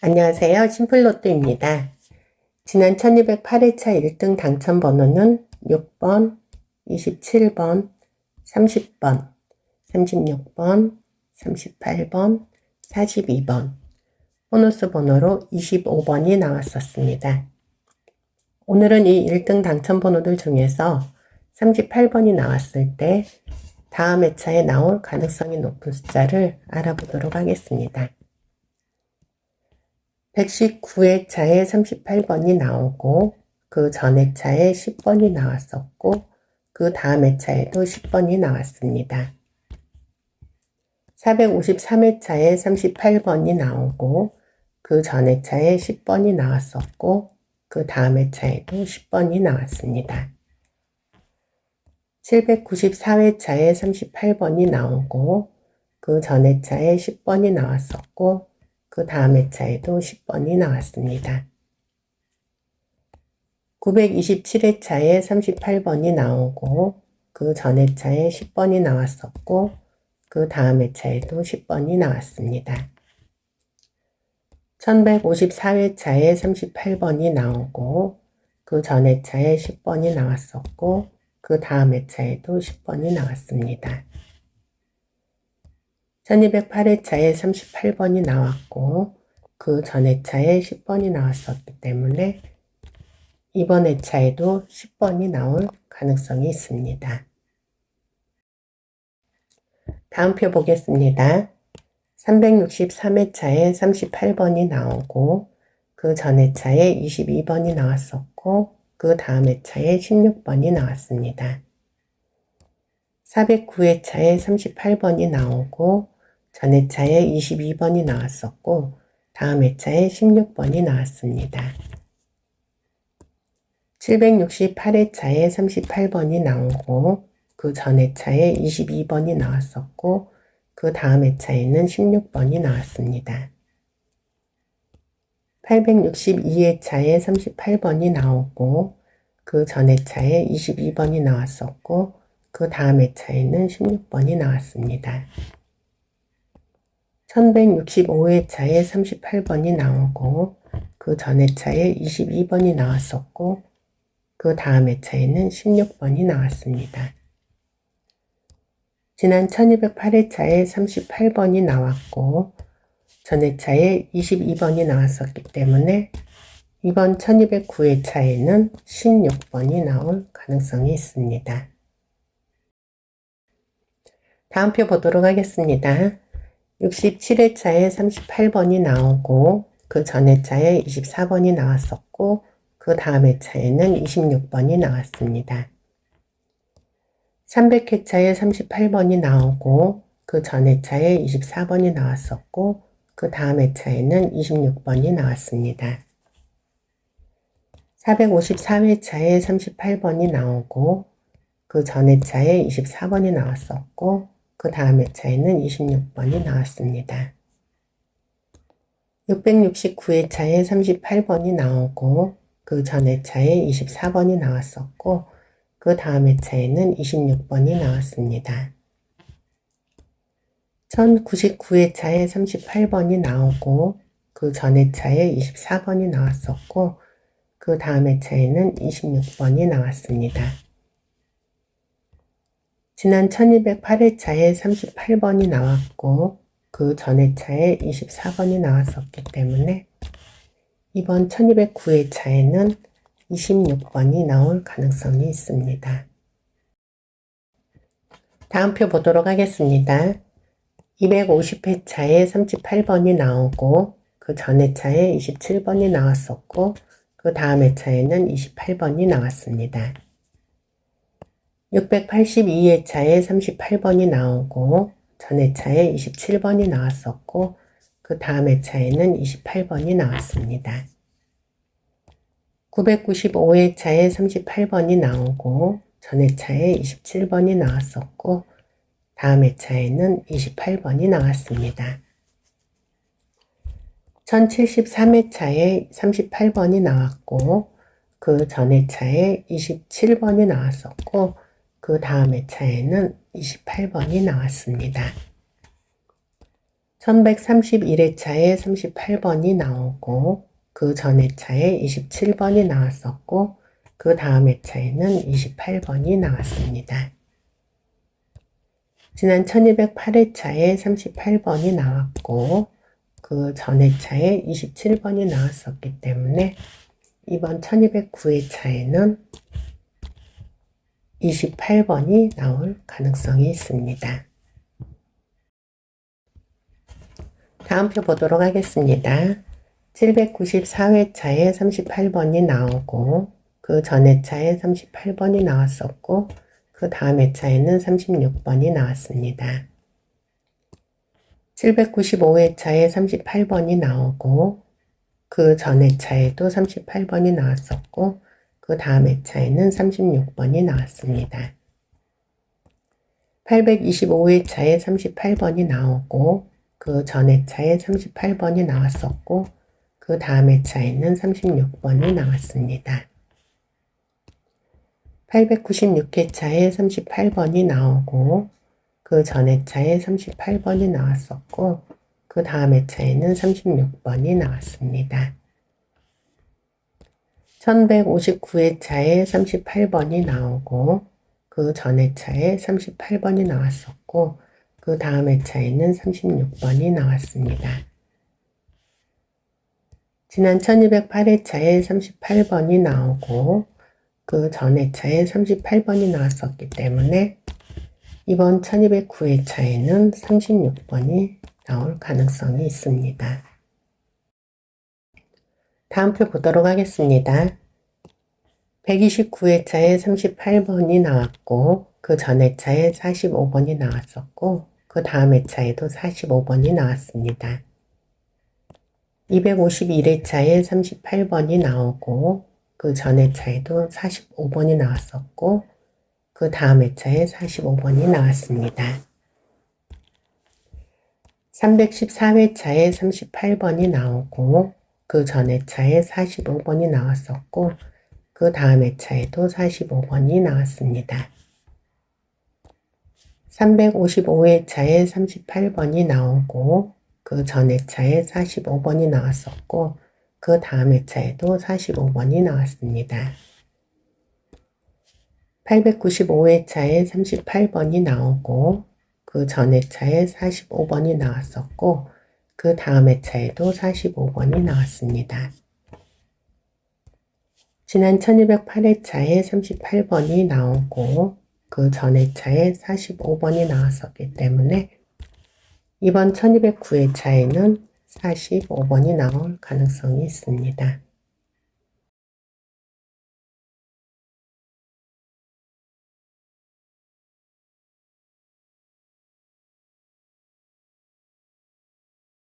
안녕하세요. 심플로또입니다. 지난 1208회차 1등 당첨 번호는 6번, 27번, 30번, 36번, 38번, 42번, 보너스 번호로 25번이 나왔었습니다. 오늘은 이 1등 당첨 번호들 중에서 38번이 나왔을 때 다음 회차에 나올 가능성이 높은 숫자를 알아보도록 하겠습니다. 119회차에 38번이 나오고 그 전 회차에 10번이 나왔었고 그 다음 회차에도 10번이 나왔습니다. 453회차에 38번이 나오고 그 전 회차에 10번이 나왔었고 그 다음 회차에도 10번이 나왔습니다. 794회차에 38번이 나오고 그 전 회차에 10번이 나왔었고 그 다음 회차에도 10번이 나왔습니다. 927회차에 38번이 나오고 그 전 회차에 10번이 나왔었고 그 다음 회차에도 10번이 나왔습니다. 1154회차에 38번이 나오고 그 전 회차에 10번이 나왔었고 그 다음 회차에도 10번이 나왔습니다. 1208회차에 38번이 나왔고 그 전 회차에 10번이 나왔었기 때문에 이번 회차에도 10번이 나올 가능성이 있습니다. 다음 표 보겠습니다. 363회차에 38번이 나오고 그 전 회차에 22번이 나왔었고 그 다음 회차에 16번이 나왔습니다. 409회차에 38번이 나오고 전 회차에 22번이 나왔었고 다음 회차에 16번이 나왔습니다. 768회차에 38번이 나오고 그 전 회차에 22번이 나왔었고 그 다음 회차에는 16번이 나왔습니다. 862회차에 38번이 나오고 그 전 회차에 22번이 나왔었고 그 다음 회차에는 16번이 나왔습니다. 1165회차에 38번이 나오고 그 전 회차에 22번이 나왔었고 그 다음 회차에는 16번이 나왔습니다. 지난 1208회차에 38번이 나왔고 전 회차에 22번이 나왔었기 때문에 이번 1209회차에는 16번이 나올 가능성이 있습니다. 다음 표 보도록 하겠습니다. 67회차에 38번이 나오고 그 전 회차에 24번이 나왔었고 그 다음 회차에는 26번이 나왔습니다. 300회차에 38번이 나오고 그 전 회차에 24번이 나왔었고 그 다음 회차에는 26번이 나왔습니다. 454회차에 38번이 나오고 그 전 회차에 24번이 나왔었고 그 다음 회차에는 26번이 나왔습니다. 669회차에 38번이 나오고 그 전 회차에 24번이 나왔었고 그 다음 회차에는 26번이 나왔습니다. 1099회차에 38번이 나오고 그 전 회차에 24번이 나왔었고 그 다음 회차에는 26번이 나왔습니다. 지난 1208회차에 38번이 나왔고 그 전 회차에 24번이 나왔었기 때문에 이번 1209회차에는 26번이 나올 가능성이 있습니다. 다음 표 보도록 하겠습니다. 250회차에 38번이 나오고 그 전 회차에 27번이 나왔었고 그 다음 회차에는 28번이 나왔습니다. 682회차에 38번이 나오고 전 회차에 27번이 나왔었고 그 다음 회차에는 28번이 나왔습니다. 995회차에 38번이 나오고 전 회차에 27번이 나왔었고 다음 회차에는 28번이 나왔습니다. 1073회차에 38번이 나왔고 그 전 회차에 27번이 나왔었고 그 다음 회차에는 28번이 나왔습니다. 1131회차에 38번이 나오고 그 전 회차에 27번이 나왔었고 그 다음 회차에는 28번이 나왔습니다. 지난 1208회차에 38번이 나왔고 그 전 회차에 27번이 나왔었기 때문에 이번 1209회차에는 28번이 나올 가능성이 있습니다. 다음 표 보도록 하겠습니다. 794회차에 38번이 나오고 그 전 회차에 38번이 나왔었고 그 다음 회차에는 36번이 나왔습니다. 795회차에 38번이 나오고 그 전 회차에도 38번이 나왔었고 그 다음 회차에는 36번이 나왔습니다. 825회차에 38번이 나오고 그 전 회차에 38번이 나왔었고 그 다음 회차에는 36번이 나왔습니다. 896회차에 38번이 나오고 그 전 회차에 38번이 나왔었고 그 다음 회차에는 36번이 나왔습니다. 1159회차에 38번이 나오고 그 전 회차에 38번이 나왔었고 그 다음 회차에는 36번이 나왔습니다. 지난 1208회차에 38번이 나오고 그 전 회차에 38번이 나왔었기 때문에 이번 1209회차에는 36번이 나올 가능성이 있습니다. 다음 표 보도록 하겠습니다. 129회차에 38번이 나왔고 그 전 회차에 45번이 나왔었고 그 다음 회차에도 45번이 나왔습니다. 251회차에 38번이 나오고 그 전 회차에도 45번이 나왔었고 그 다음 회차에 45번이 나왔습니다. 314회차에 38번이 나오고 그 전 회차에 45번이 나왔었고 그 다음 회차에도 45번이 나왔습니다. 355회차에 38번이 나오고 그 전 회차에 45번이 나왔었고 그 다음 회차에도 45번이 나왔습니다. 895회차에 38번이 나오고 그 전 회차에 45번이 나왔었고 그 다음 회차에도 45번이 나왔습니다. 지난 1208회차에 38번이 나오고 그 전 회차에 45번이 나왔었기 때문에 이번 1209회차에는 45번이 나올 가능성이 있습니다.